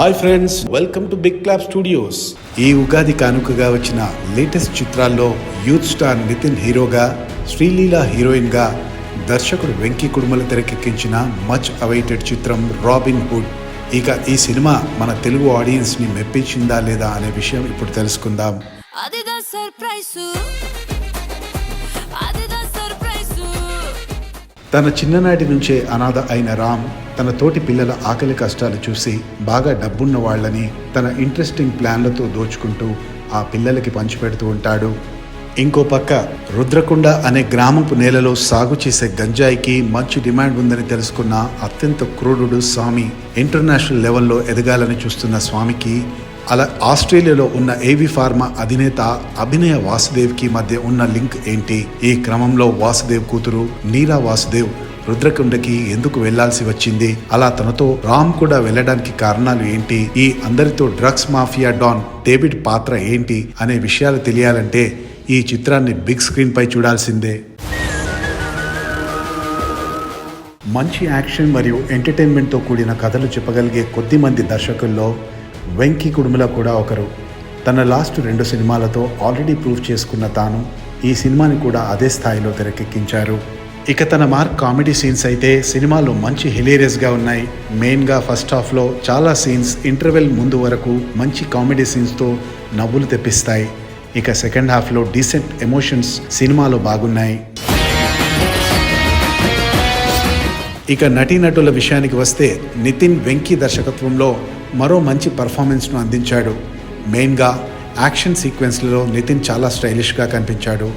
Hi friends, welcome to Big Clap Studios. ఈ ఉగాది కానుకగా వచ్చిన లేటెస్ట్ చిత్రాల్లో యూత్ స్టార్ నితిన్ హీరోగా, శ్రీలీల హీరోయిన్ గా, దర్శకుడు వెంకీ కుడుమల తెరకెక్కించిన మచ్ అవైటెడ్ చిత్రం రాబిన్ హుడ్. ఇక ఈ సినిమా మన తెలుగు ఆడియన్స్ ని మెప్పించిందా లేదా అనే విషయం ఇప్పుడు తెలుసుకుందాం. తన చిన్ననాటి నుంచే అనాథ అయిన రామ్ తన తోటి పిల్లల ఆకలి కష్టాలు చూసి బాగా డబ్బున్న వాళ్ళని తన ఇంట్రెస్టింగ్ ప్లాన్లతో దోచుకుంటూ ఆ పిల్లలకి పంచిపెడుతూ ఉంటాడు. ఇంకో పక్క రుద్రకొండ అనే గ్రామపు నేలలో సాగు చేసే గంజాయికి మంచి డిమాండ్ ఉందని తెలుసుకున్న అత్యంత క్రూరుడు స్వామి ఇంటర్నేషనల్ లెవెల్లో ఎదగాలని చూస్తున్న స్వామికి అలా ఆస్ట్రేలియాలో ఉన్న ఏవి ఫార్మా అధినేత అభినయ వాసుదేవ్కి మధ్య ఉన్న లింక్ ఏంటి? ఈ క్రమంలో వాసుదేవ్ కూతురు నీరా వాసుదేవ్ రుద్రకొండకి ఎందుకు వెళ్లాల్సి వచ్చింది? అలా తనతో రామ్ కూడా వెళ్ళడానికి కారణాలు ఏంటి? ఈ అందరితో డ్రగ్స్ మాఫియా డాన్ డేవిడ్ పాత్ర ఏంటి అనే విషయాలు తెలియాలంటే ఈ చిత్రాన్ని బిగ్ స్క్రీన్ పై చూడాల్సిందే. మంచి యాక్షన్ మరియు ఎంటర్టైన్మెంట్తో కూడిన కథలు చెప్పగలిగే కొద్ది మంది దర్శకుల్లో వెంకీ కుడుమల కూడా ఒకరు. తన లాస్ట్ 2 సినిమాలతో ఆల్రెడీ ప్రూవ్ చేసుకున్న తాను ఈ సినిమాని కూడా అదే స్థాయిలో తెరకెక్కించారు. ఇక తన మార్క్ కామెడీ సీన్స్ అయితే సినిమాలో మంచి హిలేరియస్గా ఉన్నాయి. మెయిన్గా ఫస్ట్ హాఫ్లో చాలా సీన్స్ ఇంటర్వెల్ ముందు వరకు మంచి కామెడీ సీన్స్తో నవ్వులు తెప్పిస్తాయి. ఇక సెకండ్ హాఫ్లో డీసెంట్ ఎమోషన్స్ సినిమాలో బాగున్నాయి. ఇక నటీనటుల విషయానికి వస్తే నితిన్ వెంకీ దర్శకత్వంలో మరో మంచి పర్ఫార్మెన్స్ను అందించాడు. మెయిన్గా యాక్షన్ సీక్వెన్స్లలో నితిన్ చాలా స్టైలిష్గా కనిపించాడు.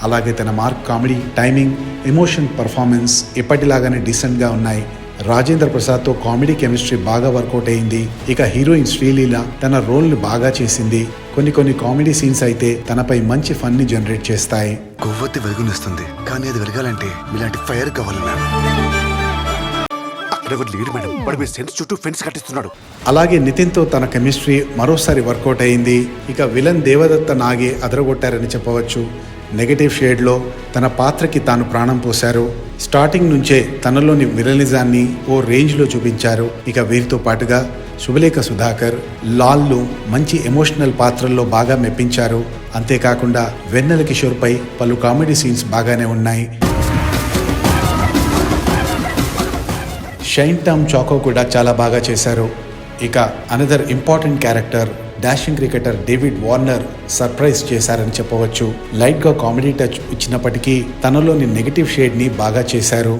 అలాగే తన mark comedy, timing, emotion, performance ఎప్పటిలాగానే డీసెంట్గా ఉన్నాయి. రాజేంద్ర ప్రసాద్తో కామెడీ కెమిస్ట్రీ బాగా వర్కౌట్ అయింది. ఇక హీరోయిన్ శ్రీలీల తన రోల్ని బాగా చేసింది. కొన్ని కామెడీ సీన్స్ అయితే తనపై మంచి ఫన్ని జనరేట్ చేస్తాయి. కొవ్వొత్తి వెలుగునిస్తుంది, కానీ అది వెలగాలంటే ఇలాంటి ఫైర్ కావాలి మ్యామ్. అలాగే నితిన్తో తన కెమిస్ట్రీ మరోసారి వర్కౌట్ అయింది. ఇక విలన్ దేవదత్త నాగే అదరగొట్టారని చెప్పవచ్చు. నెగటివ్ షేడ్లో తన పాత్రకి తాను ప్రాణం పోశారు. స్టార్టింగ్ నుంచే తనలోని విలనిజాన్ని ఓ రేంజ్లో చూపించారు. ఇక వీరితో పాటుగా శుభలేఖ సుధాకర్, లాల్లు మంచి ఎమోషనల్ పాత్రల్లో బాగా మెప్పించారు. అంతేకాకుండా వెన్నెల కిషోర్పై పలు కామెడీ సీన్స్ బాగానే ఉన్నాయి. షైన్ టామ్ చాకో కూడా చాలా బాగా చేశారు. ఇక another important character dashing cricketer David Warner surprise చేశారని చెప్పవచ్చు. లైట్గా కామెడీ టచ్ ఇచ్చినప్పటికీ తనలోని నెగటివ్ షేడ్ని బాగా చేశారు.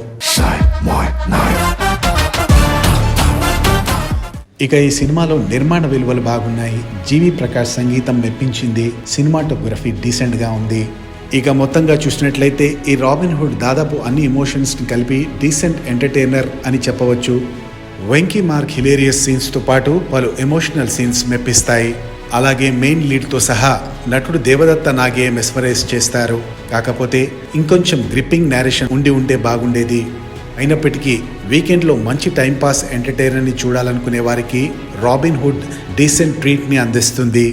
ఇక ఈ సినిమాలో నిర్మాణ విలువలు బాగున్నాయి. జీవి ప్రకాష్ సంగీతం మెప్పించింది. సినిమాటోగ్రఫీ డీసెంట్గా ఉంది. ఇక మొత్తంగా చూసినట్లయితే ఈ రాబిన్ హుడ్ దాదాపు అన్ని ఎమోషన్స్ని కలిపి డీసెంట్ ఎంటర్టైనర్ అని చెప్పవచ్చు. వెంకీ మార్క్ హిలేరియస్ సీన్స్తో పాటు పలు ఎమోషనల్ సీన్స్ మెప్పిస్తాయి. అలాగే మెయిన్ లీడ్తో సహా నటుడు దేవదత్త నాగే మెస్మరైజ్ చేస్తారు. కాకపోతే ఇంకొంచెం గ్రిప్పింగ్ నేరేషన్ ఉంటే బాగుండేది. అయినప్పటికీ వీకెండ్లో మంచి టైంపాస్ ఎంటర్టైనర్ని చూడాలనుకునే వారికి రాబిన్ హుడ్ డీసెంట్ ట్రీట్ని అందిస్తుంది.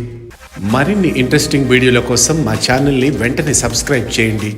మరిన్ని ఇంట్రెస్టింగ్ వీడియోల కోసం మా ఛానల్ని వెంటనే సబ్స్క్రైబ్ చేయండి.